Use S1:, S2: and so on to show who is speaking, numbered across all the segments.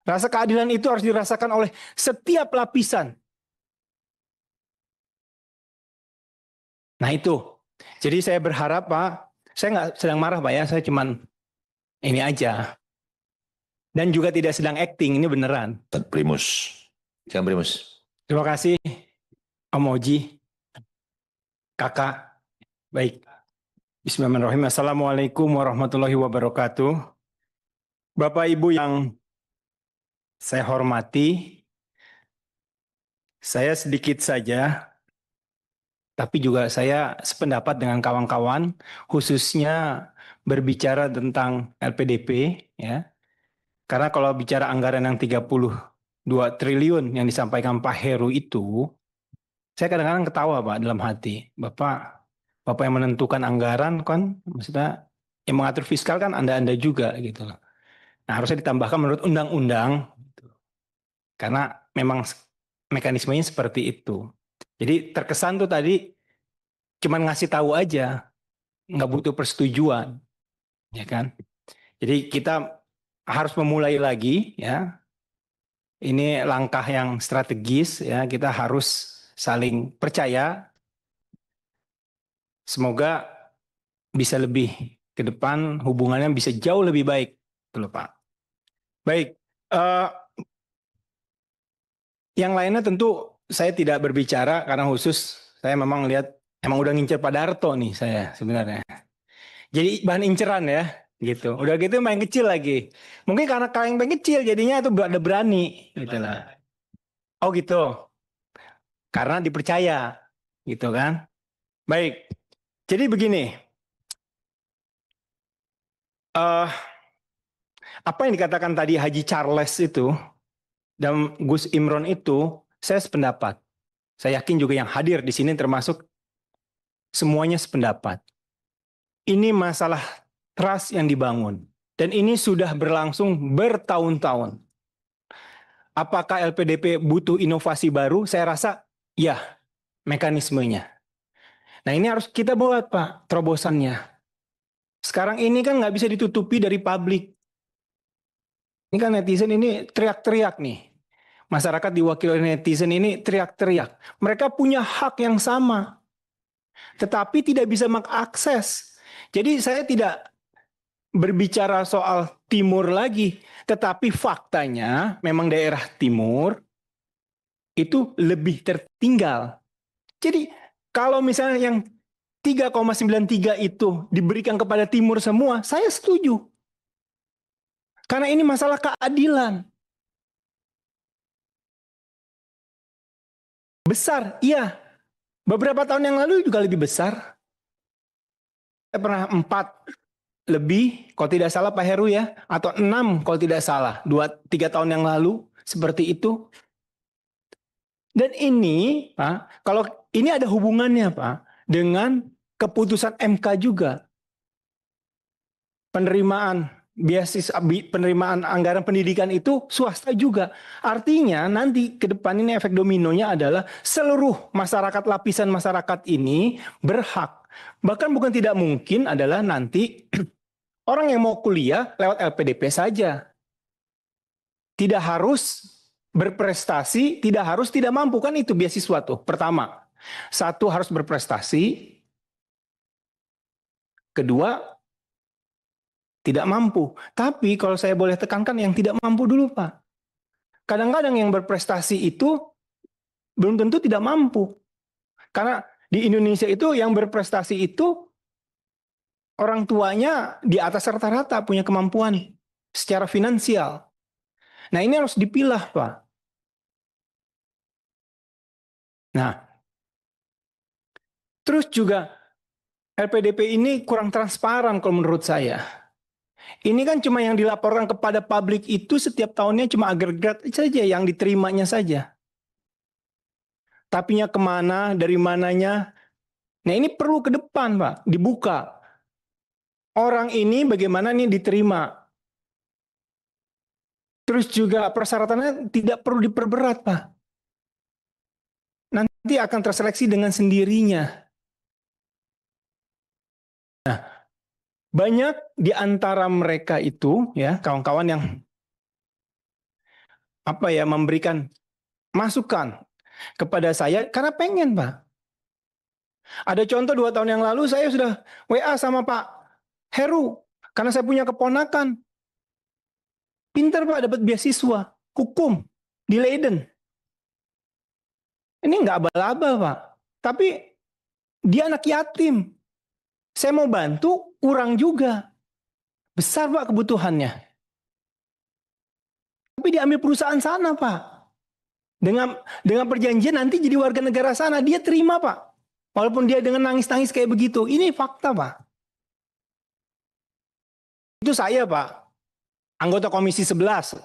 S1: Rasa keadilan itu harus dirasakan oleh setiap lapisan. Nah itu. Jadi saya berharap Pak, saya nggak sedang marah Pak ya, saya cuman ini aja. Dan juga tidak sedang acting, ini beneran.
S2: Primus. Jangan Primus.
S1: Terima kasih Om Oji, Kakak. Baik. Bismillahirrahmanirrahim. Assalamualaikum warahmatullahi wabarakatuh. Bapak Ibu yang saya hormati, saya sedikit saja, tapi juga saya sependapat dengan kawan-kawan, khususnya berbicara tentang LPDP, ya. Karena kalau bicara anggaran yang 32 triliun yang disampaikan Pak Heru itu, saya kadang-kadang ketawa Pak dalam hati. Bapak yang menentukan anggaran kan, maksudnya yang mengatur fiskal kan Anda-Anda juga gitu loh. Nah harusnya ditambahkan menurut undang-undang, gitu. Karena memang mekanismenya seperti itu. Jadi terkesan tuh tadi cuman ngasih tahu aja, nggak butuh persetujuan, ya kan? Jadi kita harus memulai lagi, ya. Ini langkah yang strategis, ya. Kita harus saling percaya. Semoga bisa lebih ke depan, hubungannya bisa jauh lebih baik, betul Pak. Baik, yang lainnya tentu saya tidak berbicara karena khusus saya memang lihat emang udah ngincer Pak Darto nih saya sebenarnya. Jadi bahan inceran ya, gitu. Udah gitu main kecil lagi. Mungkin karena kalian main kecil jadinya itu ada berani, gitu lah. Oh gitu, karena dipercaya, gitu kan. Baik, jadi begini. eh Apa yang dikatakan tadi Haji Charles itu dan Gus Imron itu, saya sependapat. Saya yakin juga yang hadir di sini termasuk semuanya sependapat. Ini masalah trust yang dibangun. Dan ini sudah berlangsung bertahun-tahun. Apakah LPDP butuh inovasi baru? Saya rasa ya, mekanismenya. Nah ini harus kita buat Pak, terobosannya. Sekarang ini kan nggak bisa ditutupi dari publik. Ini kan netizen ini teriak-teriak nih. Masyarakat diwakili oleh netizen ini teriak-teriak. Mereka punya hak yang sama. Tetapi tidak bisa mengakses. Jadi saya tidak berbicara soal timur lagi. Tetapi faktanya memang daerah timur itu lebih tertinggal. Jadi kalau misalnya yang 3,93 itu diberikan kepada timur semua, saya setuju. Karena ini masalah keadilan. Besar, iya. Beberapa tahun yang lalu juga lebih besar. Saya pernah 4 lebih, kalau tidak salah Pak Heru ya, atau 6 kalau tidak salah, 2-3 tahun yang lalu, seperti itu. Dan ini, Pak, kalau ini ada hubungannya Pak, dengan keputusan MK juga. Penerimaan beasiswa, penerimaan anggaran pendidikan itu swasta juga. Artinya nanti ke depan ini efek dominonya adalah seluruh masyarakat, lapisan masyarakat ini berhak. Bahkan bukan tidak mungkin adalah nanti orang yang mau kuliah lewat LPDP saja. Tidak harus berprestasi, tidak harus tidak mampu. Kan itu beasiswa tuh. Pertama, satu harus berprestasi. Kedua, tidak mampu. Tapi kalau saya boleh tekankan yang tidak mampu dulu Pak. Kadang-kadang yang berprestasi itu belum tentu tidak mampu. Karena di Indonesia itu yang berprestasi itu orang tuanya di atas rata-rata punya kemampuan secara finansial. Nah ini harus dipilah Pak. Nah, terus juga LPDP ini kurang transparan kalau menurut saya. Ini kan cuma yang dilaporkan kepada publik itu setiap tahunnya cuma agregat saja yang diterimanya saja. Tapinya kemana, dari mananya. Nah ini perlu ke depan Pak, dibuka. Orang ini bagaimana nih diterima. Terus juga persyaratannya tidak perlu diperberat Pak. Nanti akan terseleksi dengan sendirinya. Nah, banyak di antara mereka itu, ya kawan-kawan yang memberikan masukan kepada saya karena pengen, Pak. Ada contoh 2 tahun yang lalu saya sudah WA sama Pak Heru karena saya punya keponakan. Pintar, Pak, dapat beasiswa hukum di Leiden. Ini nggak abal-abal, Pak. Tapi dia anak yatim. Saya mau bantu, kurang juga. Besar, Pak, kebutuhannya. Tapi diambil perusahaan sana, Pak. Dengan perjanjian nanti jadi warga negara sana. Dia terima, Pak. Walaupun dia dengan nangis-nangis kayak begitu. Ini fakta, Pak. Itu saya, Pak. Anggota Komisi 11.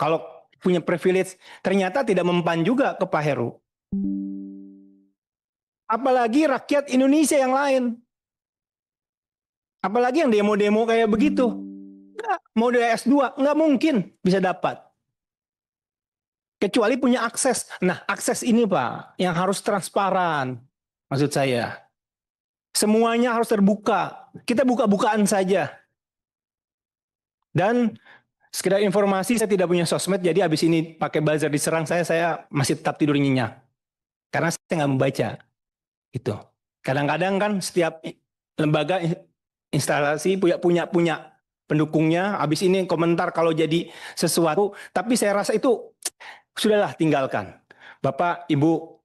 S1: Kalau punya privilege, ternyata tidak mempan juga ke Pak Heru. Apalagi rakyat Indonesia yang lain. Apalagi yang demo-demo kayak begitu. Nggak, mau dia S2, nggak mungkin bisa dapat. Kecuali punya akses. Nah, akses ini, Pak, yang harus transparan. Maksud saya. Semuanya harus terbuka. Kita buka-bukaan saja. Dan sekedar informasi, saya tidak punya sosmed, jadi habis ini pakai buzzer diserang saya masih tetap tidur nyenyak. Karena saya nggak membaca. Itu. Kadang-kadang kan setiap lembaga instalasi punya pendukungnya, habis ini komentar kalau jadi sesuatu, tapi saya rasa itu sudahlah, tinggalkan. Bapak, Ibu,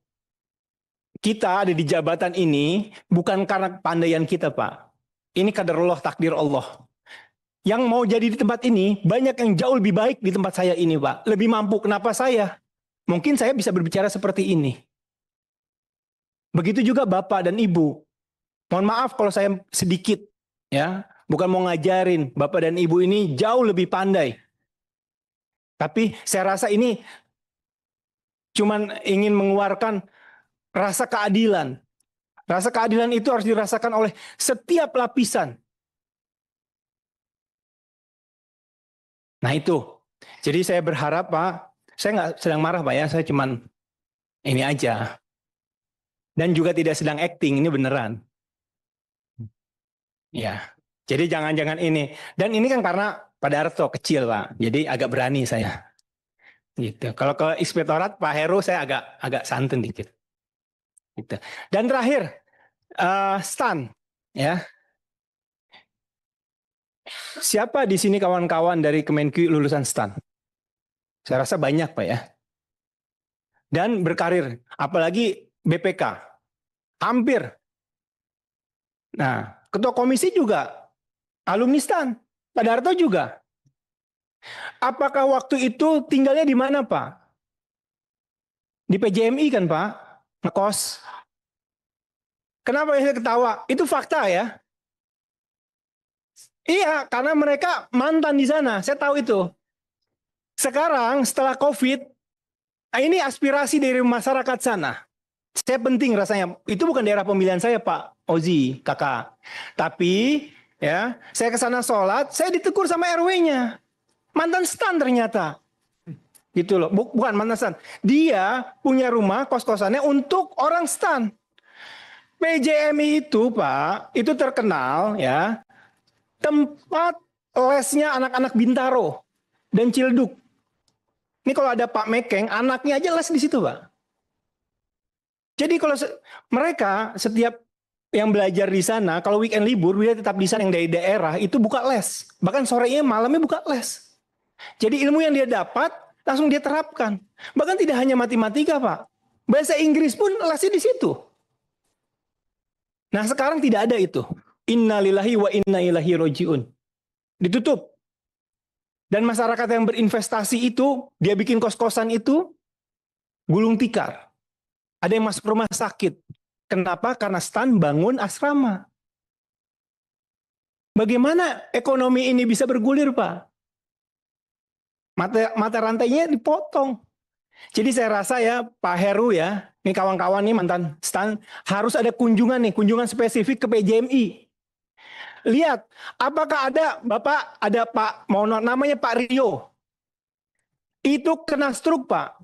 S1: kita ada di jabatan ini bukan karena kepandaian kita, Pak. Ini qadarullah, takdir Allah. Yang mau jadi di tempat ini, banyak yang jauh lebih baik di tempat saya ini, Pak. Lebih mampu. Kenapa saya? Mungkin saya bisa berbicara seperti ini. Begitu juga Bapak dan Ibu. Mohon maaf kalau saya sedikit, ya, bukan mau ngajarin. Bapak dan Ibu ini jauh lebih pandai. Tapi saya rasa ini cuman ingin mengeluarkan rasa keadilan. Rasa keadilan itu harus dirasakan oleh setiap lapisan. Nah itu. Jadi saya berharap, Pak, saya nggak sedang marah, Pak, ya. Saya cuman ini aja. Dan juga tidak sedang acting, ini beneran. Ya, jadi jangan-jangan ini. Dan ini kan karena Pak Darto kecil, Pak. Jadi agak berani saya. Gitu. Kalau ke inspektorat Pak Heru saya agak santun dikit. Gitu. Dan terakhir, Stan, ya. Siapa di sini kawan-kawan dari Kemenq lulusan Stan? Saya rasa banyak, Pak, ya. Dan berkarir, apalagi BPK. Hampir. Nah, ketua komisi juga alumni STAN. Pak Darto juga. Apakah waktu itu tinggalnya di mana, Pak? Di PJMI kan, Pak? Ngekos. Kenapa saya ketawa? Itu fakta, ya. Iya, karena mereka mantan di sana. Saya tahu itu. Sekarang setelah COVID, ini aspirasi dari masyarakat sana. Saya penting rasanya. Itu bukan daerah pemilihan saya, Pak Ozi, kakak. Tapi ya, saya ke sana sholat, saya ditegur sama RW-nya. Mantan STAN ternyata. Gitu loh. Bukan mantan STAN. Dia punya rumah kos-kosannya untuk orang STAN. PJMI itu, Pak, itu terkenal ya. Tempat lesnya anak-anak Bintaro dan Cilduk. Ini kalau ada Pak Mekeng, anaknya aja les di situ, Pak. Jadi kalau mereka setiap yang belajar di sana, kalau weekend libur, dia tetap di sana yang dari daerah, itu buka les. Bahkan sorenya, malamnya buka les. Jadi ilmu yang dia dapat, langsung dia terapkan. Bahkan tidak hanya matematika, Pak. Bahasa Inggris pun lesnya di situ. Nah sekarang tidak ada itu. Innalillahi wa inna ilaihi roji'un. Ditutup. Dan masyarakat yang berinvestasi itu, dia bikin kos-kosan itu, gulung tikar. Ada yang masuk rumah sakit. Kenapa? Karena STAN bangun asrama. Bagaimana ekonomi ini bisa bergulir, Pak? Mata rantainya dipotong. Jadi saya rasa ya, Pak Heru ya, ini kawan-kawan nih mantan STAN, harus ada kunjungan nih, kunjungan spesifik ke PJMI. Lihat, apakah ada Bapak, ada Pak, namanya Pak Rio. Itu kena stroke, Pak.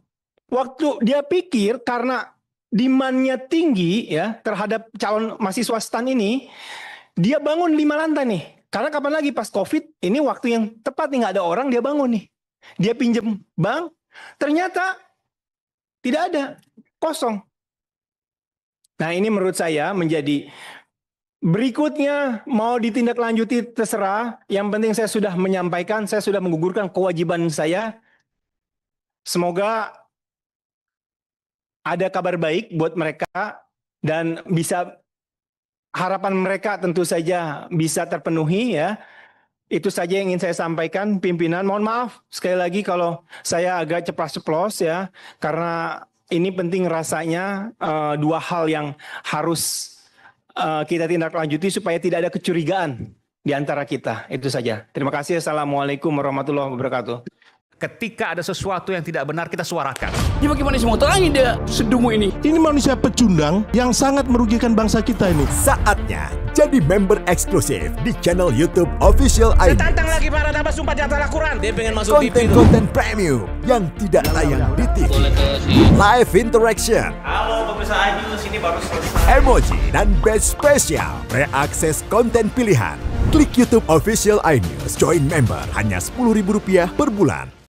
S1: Waktu dia pikir karena demand-nya tinggi ya terhadap calon mahasiswa STAN ini, dia bangun 5 lantai nih. Karena kapan lagi pas COVID, ini waktu yang tepat nih, nggak ada orang, dia bangun nih. Dia pinjem bank, Ternyata tidak ada, kosong. Nah ini menurut saya menjadi berikutnya mau ditindaklanjuti terserah. Yang penting saya sudah menyampaikan, saya sudah menggugurkan kewajiban saya. Semoga ada kabar baik buat mereka dan bisa harapan mereka tentu saja bisa terpenuhi ya. Itu saja yang ingin saya sampaikan pimpinan. Mohon maaf sekali lagi kalau saya agak ceplas-ceplos ya, karena ini penting rasanya dua hal yang harus kita tindak lanjuti supaya tidak ada kecurigaan di antara kita. Itu saja. Terima kasih. Assalamualaikum warahmatullahi wabarakatuh.
S3: Ketika ada sesuatu yang tidak benar, kita suarakan.
S4: Ya bagaimana semua orangnya dia sedungu ini?
S5: Ini manusia pecundang yang sangat merugikan bangsa kita ini.
S6: Saatnya jadi member eksklusif di channel YouTube Official iNews.
S4: Tantang lagi para tambah sumpah di atas Al-Quran. Dia pengen masuk TV.
S6: Konten-konten premium yang tidak tayang di TV. Live interaction.
S3: Halo pemirsa iNews, ini baru selesai.
S6: Emoji dan badge spesial. Reakses konten pilihan. Klik YouTube Official iNews. Join member hanya Rp10.000 per bulan.